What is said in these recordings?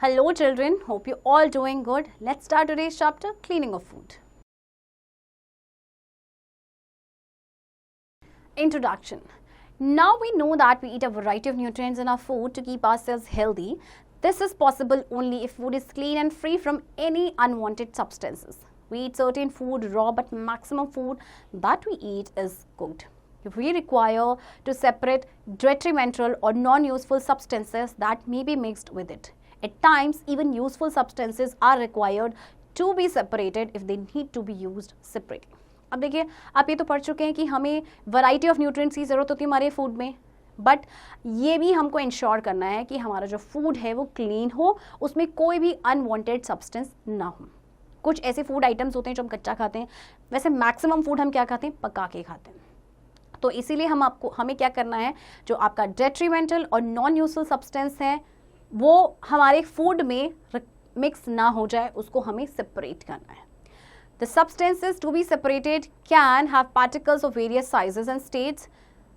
Hello children, hope you all doing good. Let's start today's chapter, cleaning of food. Introduction. Now we know that we eat a variety of nutrients in our food to keep ourselves healthy. This is possible only if food is clean and free from any unwanted substances. We eat certain food raw, but maximum food that we eat is cooked. We require to separate detrimental or non-useful substances that may be mixed with it. At times, even useful substances are required to be separated if they need to be used separately. अब देखिए, आप ये तो पढ़ चुके हैं कि हमें वैरायटी ऑफ न्यूट्रिएंट्स की ज़रूरत होती है हमारे फूड में, बट ये भी हमको इंश्योर करना है कि हमारा जो फूड है वो क्लीन हो, उसमें कोई भी अनवांटेड सब्सटेंस ना हो. कुछ ऐसे फूड आइटम्स होते हैं जो हम कच्चा खाते हैं, वैसे मैक्सिमम फूड हम क्या खाते हैं, पका के खाते हैं. तो इसीलिए हमें क्या करना है, जो आपका डेट्रीमेंटल और नॉन यूजफुल सब्सटेंस है वो हमारे फूड में मिक्स ना हो जाए, उसको हमें सेपरेट करना है. The substances to be separated can have particles of various sizes and states.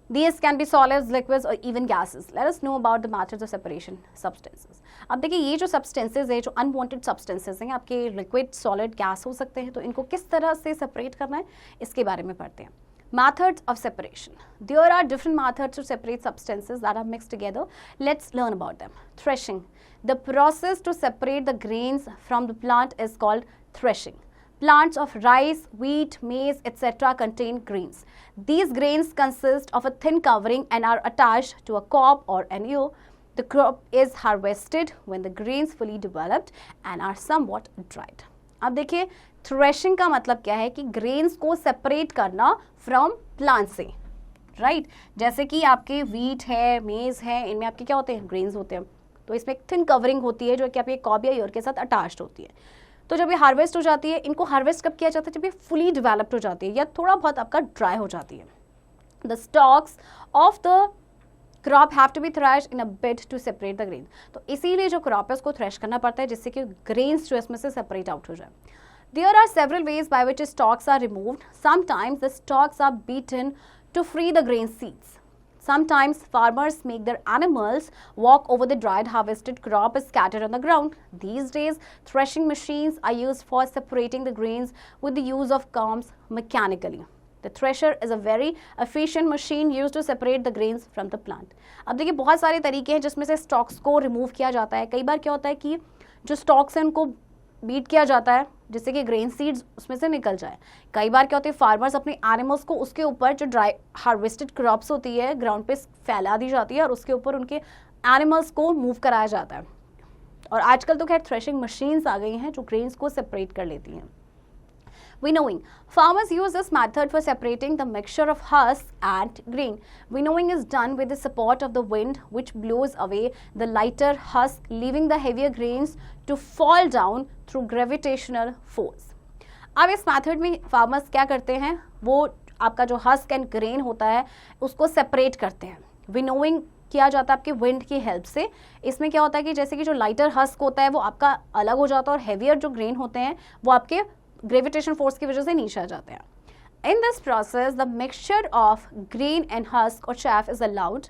These can be solids, liquids or even gases. Let us know about the methods of separation substances. अब देखिए, ये जो substances है, जो unwanted substances हैं, आपके liquid, solid, gas हो सकते हैं, तो इनको किस तरह से separate करना है, इसके बारे में पढ़ते हैं. Methods of separation. There are different methods to separate substances that are mixed together. Let's learn about them. Threshing. The process to separate the grains from the plant is called threshing. Plants of rice, wheat, maize, etc. contain grains. These grains consist of a thin covering and are attached to a cob or an ear. The crop is harvested when the grains fully developed and are somewhat dried. अब देखिए, threshing का मतलब क्या है कि grains को separate करना from plant से, राइट. जैसे कि आपके वीट है, मेज है, इनमें आपके क्या होते हैं, ग्रेन्स होते हैं. तो इसमें एक थिन कवरिंग होती है जो कि आपके कॉब या ईयर के साथ अटैच्ड होती है. तो जब ये हार्वेस्ट हो जाती है, इनको हार्वेस्ट कब किया जाता है, जब ये फुली डेवलप्ड हो जाती है या थोड़ा बहुत आपका ड्राई हो जाती है. The stalks of the crop have to be threshed in a bid to separate the grain. तो इसीलिए जो क्रॉप है उसको थ्रेश करना पड़ता है जिससे कि ग्रेन्स जो इसमें से सेपरेट आउट हो जाए. There are several ways by which stalks are removed. Sometimes the stalks are beaten to free the grain seeds. Sometimes farmers make their animals walk over the dried harvested crop scattered on the ground. These days, threshing machines are used for separating the grains with the use of combs mechanically. The thresher is a very efficient machine used to separate the grains from the plant. अब देखिए, बहुत सारे तरीके हैं जिसमें से stocks को remove किया जाता है. कई बार क्या होता है कि जो स्टॉक्स हैं उनको बीट किया जाता है जिससे कि ग्रेन सीड्स उसमें से निकल जाए. कई बार क्या होता है, फार्मर्स अपने एनिमल्स को उसके ऊपर जो ड्राई हार्वेस्टेड क्रॉप्स होती है ग्राउंड पे फैला दी जाती है और उसके ऊपर उनके एनिमल्स को मूव कराया जाता है. और आजकल तो खैर थ्रेशिंग मशीन्स आ गई हैं जो ग्रेन्स को सेपरेट कर लेती हैं. Winnowing. Farmers use this method for separating the mixture of husk and grain. Winnowing is done with the support of the wind, which blows away the lighter husk, leaving the heavier grains to fall down through gravitational force. अब इस method में farmers क्या करते हैं, वो आपका जो husk and grain होता है उसको सेपरेट करते हैं. विनोइंग किया जाता है आपके विंड की हेल्प से. इसमें क्या होता है कि जैसे कि जो लाइटर हस्क होता है वो आपका अलग हो जाता है और हेवियर जो ग्रेन होते हैं वो आपके ग्रेविटेशन फोर्स की वजह से नीचे आ जाते हैं. In this process, the mixture of grain and husk or chaff is allowed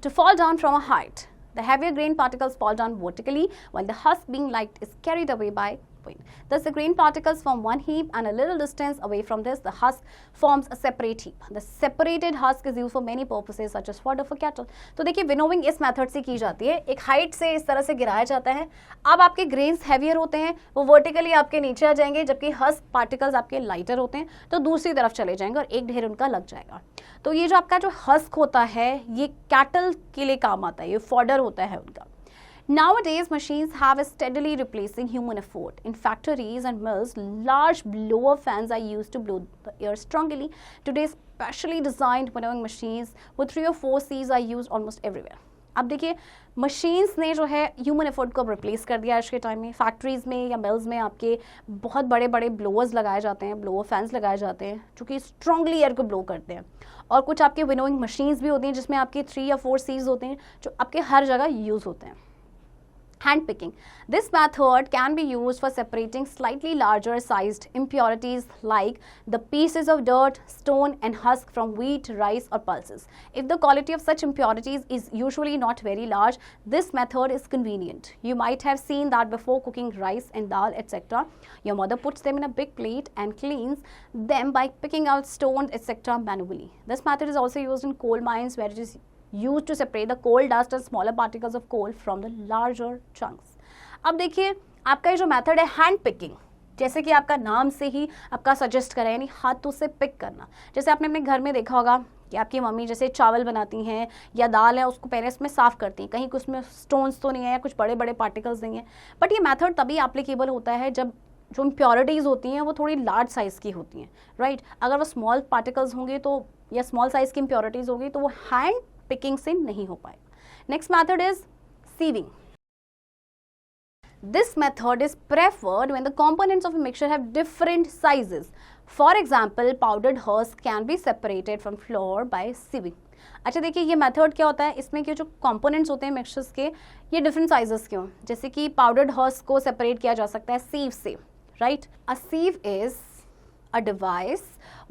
to fall down from a height. The heavier grain particles fall down vertically, while the husk, being light, is carried away by wind. Thus, the grain particles form one heap, and a little distance away from this, the husk forms a separate heap. The separated husk is used for many purposes, such as fodder for cattle. तो देखिए, winnowing इस method से की जाती है. एक height से इस तरह से गिराया जाता है. अब आपके ग्रेन्स हैवियर होते हैं, वो वर्टिकली आपके नीचे आ जाएंगे, जबकि हस्क पार्टिकल्स आपके लाइटर होते हैं तो दूसरी तरफ चले जाएंगे और एक ढेर उनका लग जाएगा. तो ये जो आपका जो हस्क होता है ये कैटल के लिए काम आता है, ये फॉडर होता है उनका. Nowadays, machines have a steadily replacing human effort. In factories and mills, large blower fans are used to blow the air strongly. Today, specially designed winnowing machines with 3 or 4 Cs are used almost everywhere. अब देखिए, machines ने जो है human effort को replace कर दिया आज के टाइम में. फैक्ट्रीज़ में या मिल्स में आपके बहुत बड़े बड़े ब्लोअर्स लगाए जाते हैं, ब्लोअर फैंस लगाए जाते हैं जो कि स्ट्रांगली एयर को ब्लो करते हैं. और कुछ आपके विनोइंग मशीन्स भी होती हैं जिसमें आपके 3 या 4 Cs होते हैं जो आपके हर जगह यूज़ होते हैं. Hand picking. This method can be used for separating slightly larger sized impurities like the pieces of dirt, stone and husk from wheat, rice or pulses. If the quality of such impurities is usually not very large, this method is convenient. You might have seen that before cooking rice and dal, etc. Your mother puts them in a big plate and cleans them by picking out stones, etc. manually. This method is also used in coal mines where it is used to separate the coal dust and smaller particles of coal from the larger chunks. अब देखिए आपका ये जो method है hand picking, जैसे कि आपका नाम से ही आपका सजेस्ट करें, यानी हाथों से पिक करना। जैसे आपने अपने घर में देखा होगा कि आपकी मम्मी जैसे चावल बनाती हैं या दाल है उसको पहले इसमें साफ़ करती हैं, कहीं उसमें स्टोन्स तो नहीं है या कुछ बड़े बड़े पार्टिकल्स नहीं है। बट ये मेथड तभी एप्लीकेबल होता है जब जो इम्प्योरिटीज़ होती हैं वो थोड़ी लार्ज साइज़ की होती हैं, राइट। अगर वो स्मॉल पार्टिकल्स होंगे तो या स्मॉल साइज़ की इम्प्योरिटीज़ होगी तो वो हैंड पिकिंग से नहीं हो पाएगा। Next method is sieving. This method is preferred when the components of a mixture have different sizes. For example, powdered husk can be separated from flour by sieving. अच्छा देखिए ये मेथड क्या होता है, इसमें के जो कंपोनेंट्स होते हैं मिक्सचर्स के ये डिफरेंट साइजेस के हों। जैसे कि पाउडर्ड हर्स को सेपरेट किया जा सकता है सीव से, right. A sieve is a device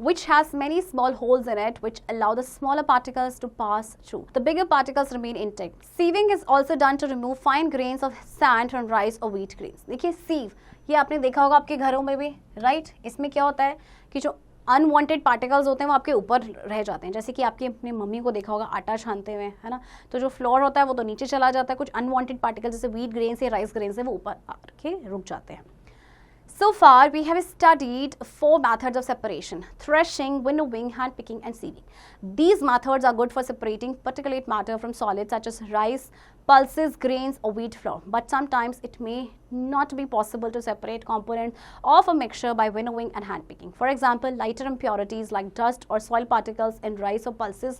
which has many small holes in it which allow the smaller particles to pass through. The bigger particles remain intact. Sieving is also done to remove fine grains of sand from rice or wheat grains. देखिए सीव ये आपने देखा होगा आपके घरों में भी, right. इसमें क्या होता है कि जो अनवांटेड पार्टिकल्स होते हैं वो आपके ऊपर रह जाते हैं। जैसे कि आपकी अपनी मम्मी को देखा होगा आटा छानते हुए, है ना, तो जो फ्लोर होता है वो तो नीचे चला जाता है, कुछ अनवांटेड पार्टिकल जैसे व्हीट ग्रेन से राइस ग्रेन से वो ऊपर आके रुक जाते हैं। So far, we have studied 4 methods of separation: threshing, winnowing, hand picking and sieving. These methods are good for separating particulate matter from solids such as rice, pulses, grains or wheat flour. But sometimes it may not be possible to separate components of a mixture by winnowing and hand picking. For example, lighter impurities like dust or soil particles in rice or pulses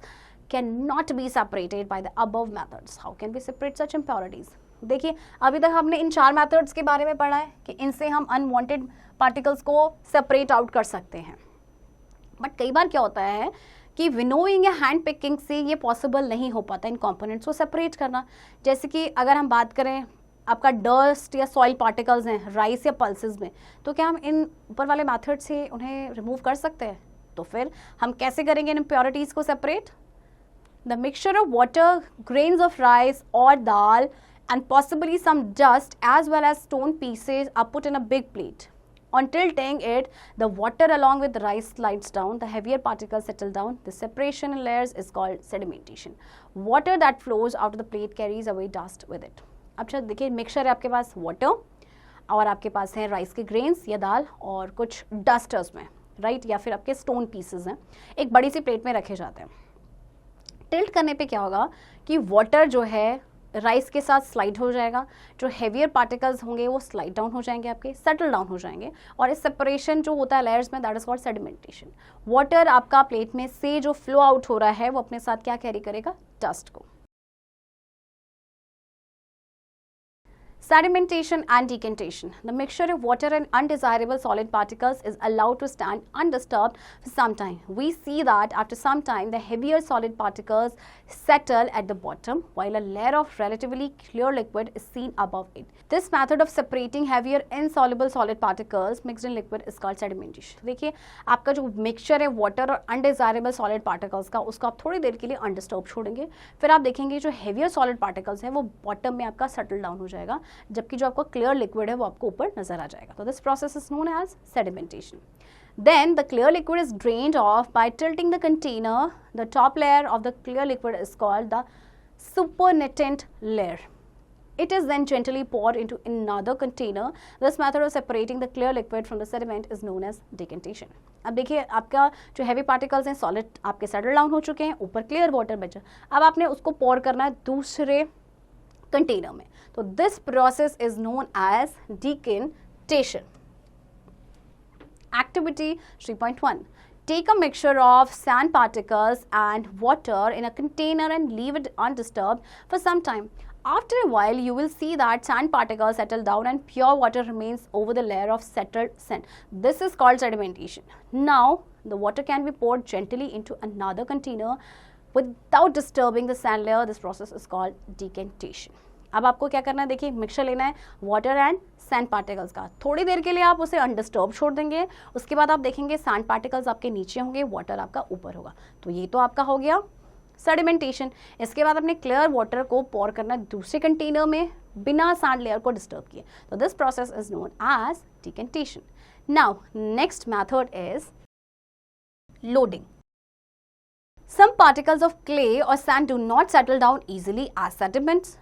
cannot be separated by the above methods. How can we separate such impurities? देखिए अभी तक हमने इन 4 methods के बारे में पढ़ा है कि इनसे हम अनवांटेड पार्टिकल्स को सेपरेट आउट कर सकते हैं। बट कई बार क्या होता है कि विनोइंग या हैंड पिकिंग से ये पॉसिबल नहीं हो पाता इन कंपोनेंट्स को सेपरेट करना। जैसे कि अगर हम बात करें आपका डस्ट या सॉइल पार्टिकल्स हैं राइस या पल्सेस में, तो क्या हम इन ऊपर वाले मेथड से उन्हें रिमूव कर सकते हैं? तो फिर हम कैसे करेंगे इन इम्प्योरिटीज़ को separate? The mixture of water, grains of rice और दाल and possibly some dust as well as stone pieces are put in a big plate. On tilting it, the water along with the rice slides down, the heavier particles settle down. The separation in layers is called sedimentation. Water that flows out of the plate carries away dust with it. अब देखिए mixture है आपके पास water और आपके पास है rice के grains या दाल और कुछ डस्टर्स में, राइट, या फिर आपके स्टोन पीसेस हैं, एक बड़ी सी प्लेट में रखे जाते हैं। टिल्ट करने पे क्या होगा कि वाटर जो है राइस के साथ स्लाइड हो जाएगा, जो हेवियर पार्टिकल्स होंगे वो स्लाइड डाउन हो जाएंगे, आपके सेटल डाउन हो जाएंगे, और इस सेपरेशन जो होता है लेयर्स में that is called sedimentation. Water आपका प्लेट में से जो फ्लो आउट हो रहा है वो अपने साथ क्या कैरी करेगा? डस्ट को। Sedimentation and decantation. The mixture of water and undesirable solid particles is allowed to stand undisturbed for some time. We see that after some time, the heavier solid particles settle at the bottom, while a layer of relatively clear liquid is seen above it. This method of separating heavier insoluble solid particles mixed in liquid is called sedimentation. देखिए आपका जो mixture है water और undesirable solid particles का, उसको आप थोड़ी देर के लिए अनडिस्टर्ब छोड़ेंगे, फिर आप देखेंगे जो हेवियर सॉलिड पार्टिकल्स हैं वो बॉटम में आपका सेटल डाउन हो जाएगा, जबकि जो आपका क्लियर लिक्विड है वो आपको ऊपर नजर आ जाएगा। तो this process is known as sedimentation. Then the clear liquid is drained off by tilting the container. The top layer of the clear liquid is called the supernatant layer. It is then gently poured into another container. This method of separating the clear liquid from the sediment is known as decantation. अब देखिए आपका जो heavy particles हैं solid आपके settle down हो चुके हैं, ऊपर क्लियर वाटर बचा, अब आपने उसको पोर करना है दूसरे कंटेनर में, तो this process is known as decantation. Activity 3.1. Take a mixture of sand particles and water in a container and leave it undisturbed for some time. After a while, you will see that sand particles settle down and pure water remains over the layer of settled sand. This is called sedimentation. Now, the water can be poured gently into another container without disturbing the sand layer. This process is called decantation. अब आपको क्या करना है, देखिए mixture लेना है water and sand particles का। थोड़ी देर के लिए आप उसे अनडिस्टर्ब छोड़ देंगे, उसके बाद आप देखेंगे सैंड पार्टिकल्स आपके नीचे होंगे, वाटर आपका ऊपर होगा। तो ये तो आपका हो गया सेडिमेंटेशन। इसके बाद अपने क्लियर वाटर को पोर करना दूसरे कंटेनर में बिना सैंड लेयर को डिस्टर्ब किए। तो this process is known as decantation. Now next method is loading. Some particles of clay or sand do not settle down easily as sediments.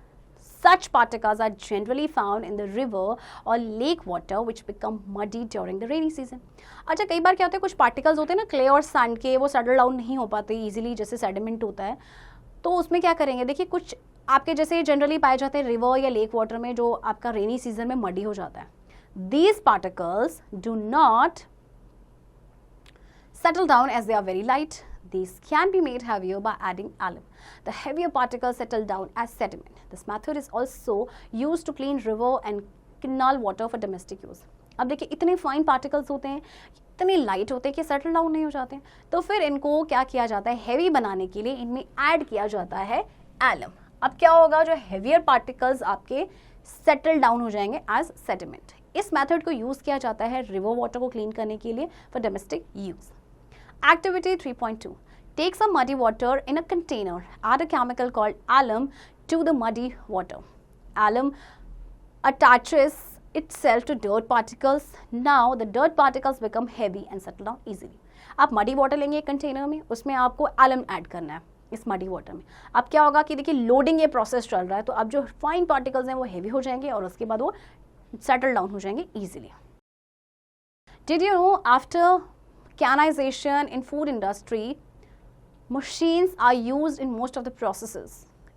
Such particles are generally found in the river or lake water which become muddy during the rainy season. अच्छा, कई बार क्या होता है, कुछ particles होते हैं ना clay और सैंड के, वो सेटल डाउन नहीं हो पाते इजीली, जैसे सेडिमेंट होता है। तो उसमें क्या करेंगे, देखिए कुछ आपके जैसे जनरली पाए जाते हैं रिवर या लेक वाटर में, जो आपका रेनी सीजन में मडी हो जाता है। These particles do not settle down as they are very light. These can be made heavier by adding alum. The heavier particles settle down as sediment. This method is also used to clean river and canal water for domestic use. अब देखिए इतने fine particles होते हैं, इतने light होते हैं कि settle down नहीं हो जाते हैं, तो फिर इनको क्या किया जाता है, हैवी बनाने के लिए इनमें ऐड किया जाता है एलम। अब क्या होगा, जो हैवियर पार्टिकल्स आपके सेटल डाउन हो जाएंगे एज सेडिमेंट। इस मेथड को यूज किया जाता है रिवर वाटर को क्लीन करने के लिए for domestic use. Activity 3.2. Take some muddy water in a container. Add a chemical called alum to the muddy water. Alum attaches itself to dirt particles. Now the dirt particles become heavy and settle down easily. आप muddy water लेंगे एक container में, उसमें आपको alum add करना है इस muddy water में। अब क्या होगा कि देखिए लोडिंग ये प्रोसेस चल रहा है, तो अब जो फाइन पार्टिकल्स हैं वो हेवी हो जाएंगे और उसके बाद वो सेटल डाउन हो जाएंगे easily. Did you know after canization in food industry, machines are used in most of the processes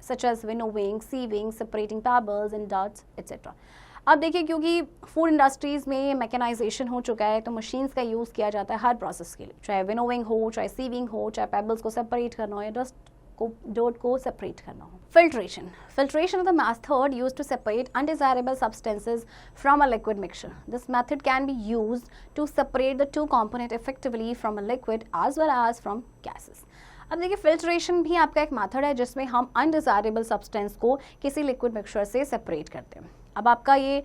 such as winnowing, sieving, separating pebbles and duds, etc. अब देखिए क्योंकि फूड इंडस्ट्रीज में मैकेनाइजेशन हो चुका है, तो मशीन्स का यूज़ किया जाता है हर प्रोसेस के लिए, चाहे विनोविंग हो, चाहे सीविंग हो, चाहे पेबल्स को सेपरेट करना हो या dirt को separate करना हो। Filtration. Filtration is the method used to separate undesirable substances from a liquid mixture. This method can be used to separate the two components effectively from a liquid as well as from gases. अब देखिए filtration भी आपका एक method है जिसमें हम undesirable substance को किसी लिक्विड मिक्सचर से सेपरेट करते हैं। अब आपका ये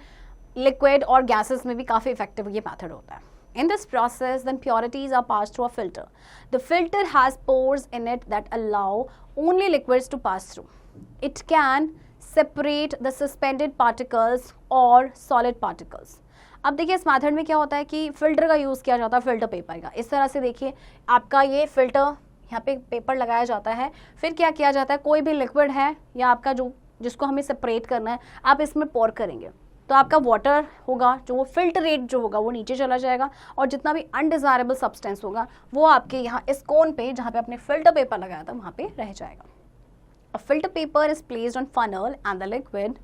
लिक्विड और गैसेस में भी काफ़ी इफेक्टिव ये मेथड होता है। In this process, the impurities are passed through a filter. The filter has pores in it that allow only liquids to pass through. It can separate the suspended particles or solid particles. अब देखिए इस method में क्या होता है कि filter का use किया जाता है, फिल्टर पेपर का। इस तरह से देखिए आपका ये फिल्टर, यहाँ पे पेपर लगाया जाता है, फिर क्या किया जाता है, कोई भी लिक्विड है या आपका जिसको हमें सेपरेट करना है, आप इसमें पोर करेंगे तो आपका वाटर होगा, जो वो फिल्टरेट जो होगा वो नीचे चला जाएगा और जितना भी अनडिजायरेबल सब्सटेंस होगा वो आपके यहाँ इस कोन पे जहाँ पे आपने फिल्टर पेपर लगाया था वहाँ पे रह जाएगा। A filter paper is placed on funnel and the liquid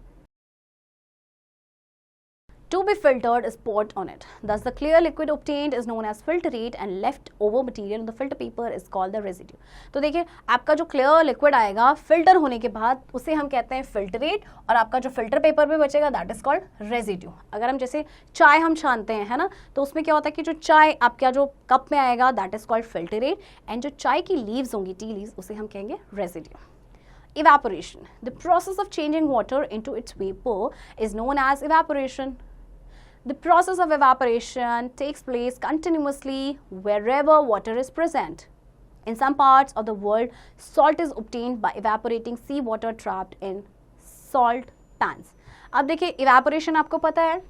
to be filtered is poured on it. Thus the clear liquid obtained is known as filtrate and left over material on the filter paper is called the residue. तो देखिए आपका जो clear liquid आएगा filter होने के बाद उसे हम कहते हैं फिल्टरेट, और आपका जो फिल्टर पेपर पे बचेगा दैट इज कॉल्ड रेजिड्यू। अगर हम जैसे चाय हम छानते हैं, है ना, तो उसमें क्या होता है कि जो चाय आपका जो कप में आएगा that is called filtrate, and जो चाय की लीव्स होंगी, टी लीव्स, उसे हम कहेंगे residue. Evaporation. The process of changing water into its vapor is known as evaporation. The process of evaporation takes place continuously wherever water is present. In some parts of the world, salt is obtained by evaporating seawater trapped in salt pans. अब देखिए evaporation आपको पता है,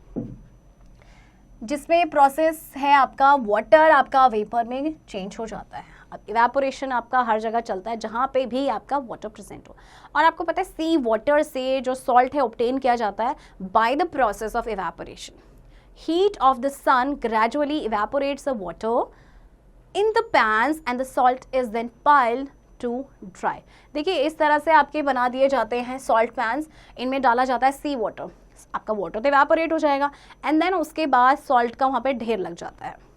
जिसमें process है आपका water आपका vapour में चेंज हो जाता है। अब इवेपोरेशन आपका हर जगह चलता है जहाँ पे भी आपका वाटर प्रेजेंट हो, और आपको पता है सी वाटर से जो सॉल्ट है ऑब्टेन किया जाता है by the process of evaporation. Heat of the sun gradually evaporates the water in the pans and the salt is then piled to dry. देखिए इस तरह से आपके बना दिए जाते हैं सॉल्ट पैन्स, इनमें डाला जाता है सी वाटर, आपका वाटर तो इवेपोरेट हो जाएगा एंड देन उसके बाद सॉल्ट का वहाँ पे ढेर लग जाता है।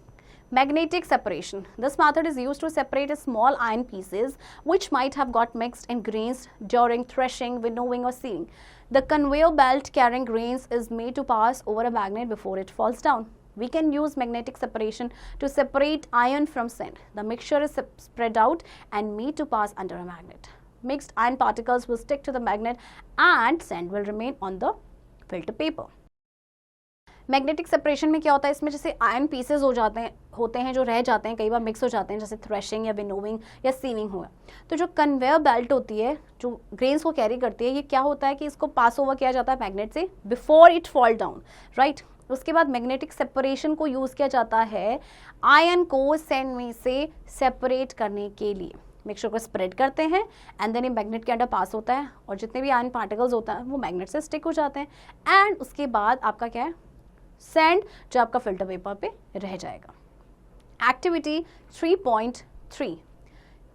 Magnetic separation. This method is used to separate small iron pieces which might have got mixed in grains during threshing, winnowing or sieving. The conveyor belt carrying grains is made to pass over a magnet before it falls down. We can use magnetic separation to separate iron from sand. The mixture is spread out and made to pass under a magnet. mixed iron particles will stick to the magnet and sand will remain on the filter paper. Magnetic separation में क्या होता है, इसमें जैसे iron pieces होते हैं जो रह जाते हैं, कई बार मिक्स हो जाते हैं, जैसे थ्रेशिंग या विनोविंग या सीविंग हुआ, तो जो कन्वेयर बेल्ट होती है जो ग्रेन्स को कैरी करती है, ये क्या होता है कि इसको पास ओवर किया जाता है मैग्नेट से before it fall down, right. उसके बाद मैग्नेटिक सेपरेशन को यूज़ किया जाता है आयरन को सैंड में से सेपरेट करने के लिए. मिक्सचर को स्प्रेड करते हैं एंड देन ये मैग्नेट के अंडर पास होता है और जितने भी आयरन पार्टिकल्स होता है वो मैग्नेट से स्टिक हो जाते हैं एंड उसके बाद आपका क्या है, सैंड जो आपका फिल्टर पेपर पे रह जाएगा. Activity 3.3.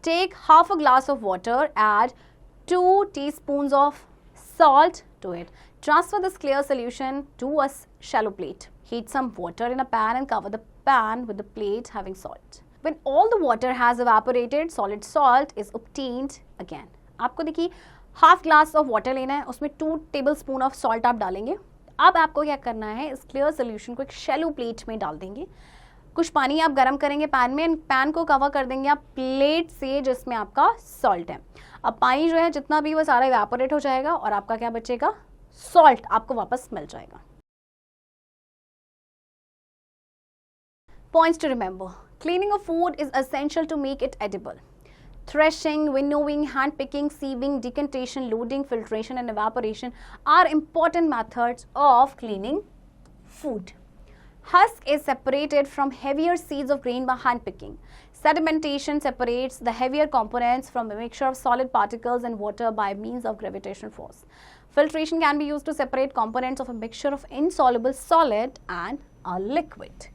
Take half a glass of water, add 2 teaspoons of salt to it. Transfer this clear solution to a shallow plate. Heat some water in a pan and cover the pan with the plate having salt. When all the water has evaporated, solid salt is obtained again. आपको देखिए half glass of water लेना है, उसमें 2 tablespoon of salt आप डालेंगे. अब आपको क्या करना है, इस क्लियर सोल्यूशन को एक शैलो प्लेट में डाल देंगे. कुछ पानी आप गर्म करेंगे पैन में, पैन को कवर कर देंगे आप प्लेट से जिसमें आपका सॉल्ट है. अब पानी जो है जितना भी वो सारा इवेपोरेट हो जाएगा और आपका क्या बचेगा, सॉल्ट आपको वापस मिल जाएगा. Points to remember. Cleaning of food is essential to make it edible. Threshing, winnowing, hand picking, sieving, decantation, loading, filtration and evaporation are important methods of cleaning food. Husk is separated from heavier seeds of grain by hand picking. Sedimentation separates the heavier components from a mixture of solid particles and water by means of gravitational force. Filtration can be used to separate components of a mixture of insoluble solid and a liquid.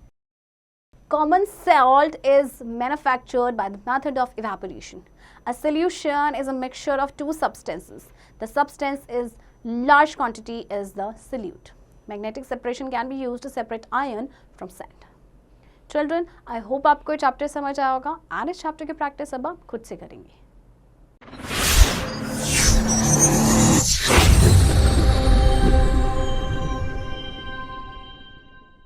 Common salt is manufactured by the method of evaporation. A solution is a mixture of 2 substances. The substance is large quantity is the solute. Magnetic separation can be used to separate iron from sand. Children, I hope आपको ये chapter समझ आया होगा and इस chapter की practice अब आप खुद से करेंगे.